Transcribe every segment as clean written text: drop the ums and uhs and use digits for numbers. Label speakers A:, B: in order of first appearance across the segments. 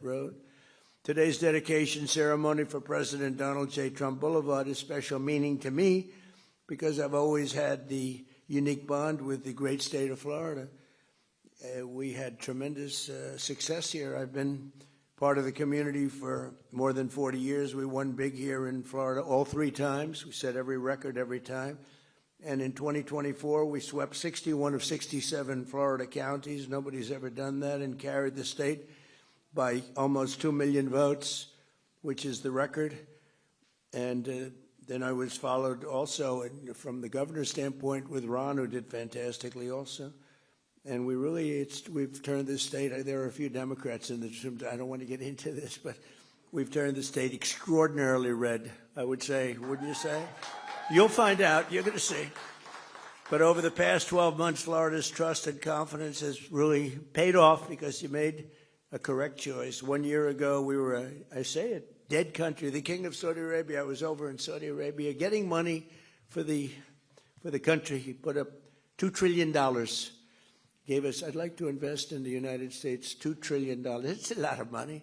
A: road. Today's dedication ceremony for President Donald J. Trump Boulevard is special meaning to me because I've always had the unique bond with the great state of Florida. We had tremendous success here. I've been part of the community for more than 40 years. We won big here in Florida all 3 times. We set every record every time. And in 2024, we swept 61 of 67 Florida counties. Nobody's ever done that, and carried the state by almost 2 million votes, which is the record. And then I was followed also from the governor's standpoint with Ron, who did fantastically also. And we've turned this state, there are a few Democrats in this room, I don't want to get into this, but we've turned the state extraordinarily red, I would say, wouldn't you say? You'll find out, you're going to see. But over the past 12 months, Florida's trust and confidence has really paid off because you made a correct choice. 1 year ago, we were, I say it, dead country. The king of Saudi Arabia, I was over in Saudi Arabia getting money for the country. He put up $2 trillion. Gave us, I'd like to invest in the United States, $2 trillion. It's a lot of money.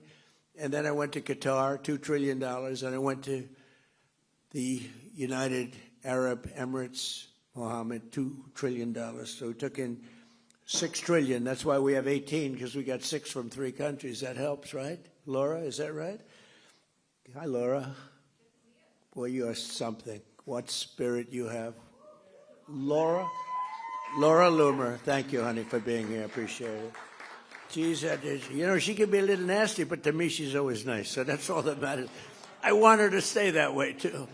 A: And then I went to Qatar, $2 trillion. And I went to the United Arab Emirates, Mohammed, $2 trillion. So we took in $6 trillion. That's why we have 18, because we got 6 from 3 countries. That helps, right? Laura, is that right? Hi, Laura. Boy, you are something. What spirit you have. Laura Loomer, thank you, honey, for being here. I appreciate it. Geez, you know, she can be a little nasty, but to me, she's always nice. So that's all that matters. I want her to stay that way, too.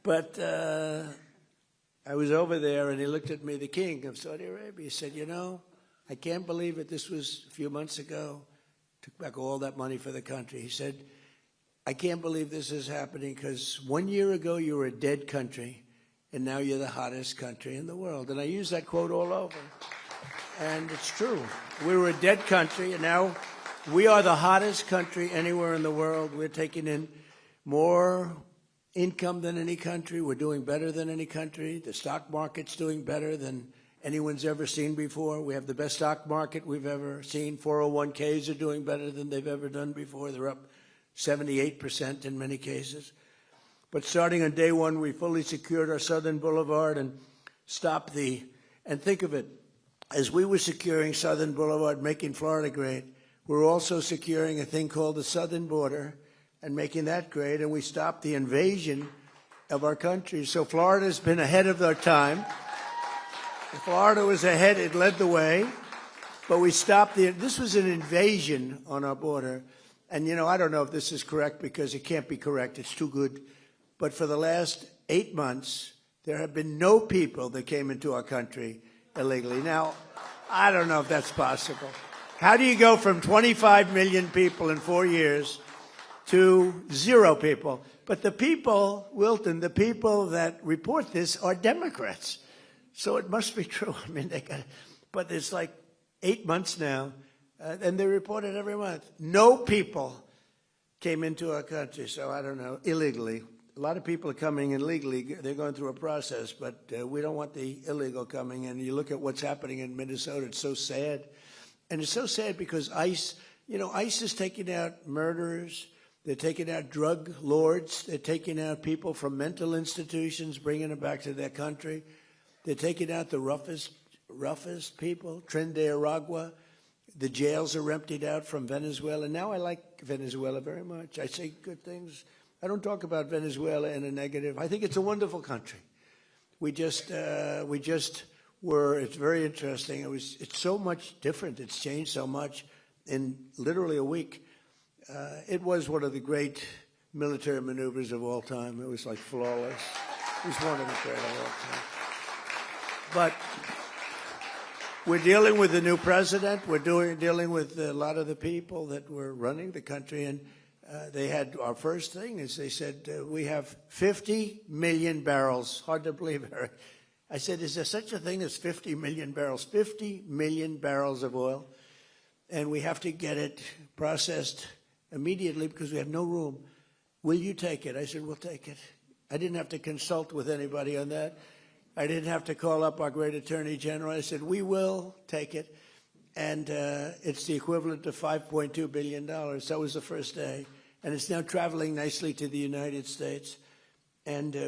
A: But I was over there, and he looked at me, the king of Saudi Arabia. He said, you know, I can't believe it. This was a few months ago. Took back all that money for the country. He said, I can't believe this is happening because 1 year ago you were a dead country, and now you're the hottest country in the world. And I use that quote all over. And it's true. We were a dead country, and now we are the hottest country anywhere in the world. We're taking in more income than any country. We're doing better than any country. The stock market's doing better than anyone's ever seen before. We have the best stock market we've ever seen. 401ks are doing better than they've ever done before. They're up 78% in many cases. But starting on day one, we fully secured our Southern Boulevard and stopped and think of it, as we were securing Southern Boulevard, making Florida great, we're also securing a thing called the Southern Border and making that great, and we stopped the invasion of our country. So Florida's been ahead of their time. Florida was ahead, it led the way, but we stopped this was an invasion on our border. And, you know, I don't know if this is correct because it can't be correct, it's too good. But for the last 8 months, there have been no people that came into our country illegally. Now, I don't know if that's possible. How do you go from 25 million people in 4 years to 0 people? But the people, Wilton, the people that report this are Democrats. So it must be true. I mean, but it's like 8 months now, and they report it every month. No people came into our country, so I don't know, illegally. A lot of people are coming in legally. They're going through a process, but we don't want the illegal coming in. You look at what's happening in Minnesota, it's so sad. And it's so sad because ICE, you know, ICE is taking out murderers. They're taking out drug lords. They're taking out people from mental institutions, bringing them back to their country. They're taking out the roughest people, Tren de Aragua. The jails are emptied out from Venezuela. Now I like Venezuela very much. I say good things. I don't talk about Venezuela in a negative. I think it's a wonderful country. We just were. It's very interesting. It's so much different. It's changed so much in literally a week. It was one of the great military maneuvers of all time. It was like flawless. It was one of the great of all time. But we're dealing with the new president. We're dealing with a lot of the people that were running the country, and they had our first thing is they said, we have 50 million barrels. Hard to believe, Eric. I said, is there such a thing as 50 million barrels? 50 million barrels of oil. And we have to get it processed immediately because we have no room. Will you take it? I said, we'll take it. I didn't have to consult with anybody on that. I didn't have to call up our great attorney general. I said, we will take it. and it's the equivalent of $5.2 billion. That was the first day. And it's now traveling nicely to the United States. And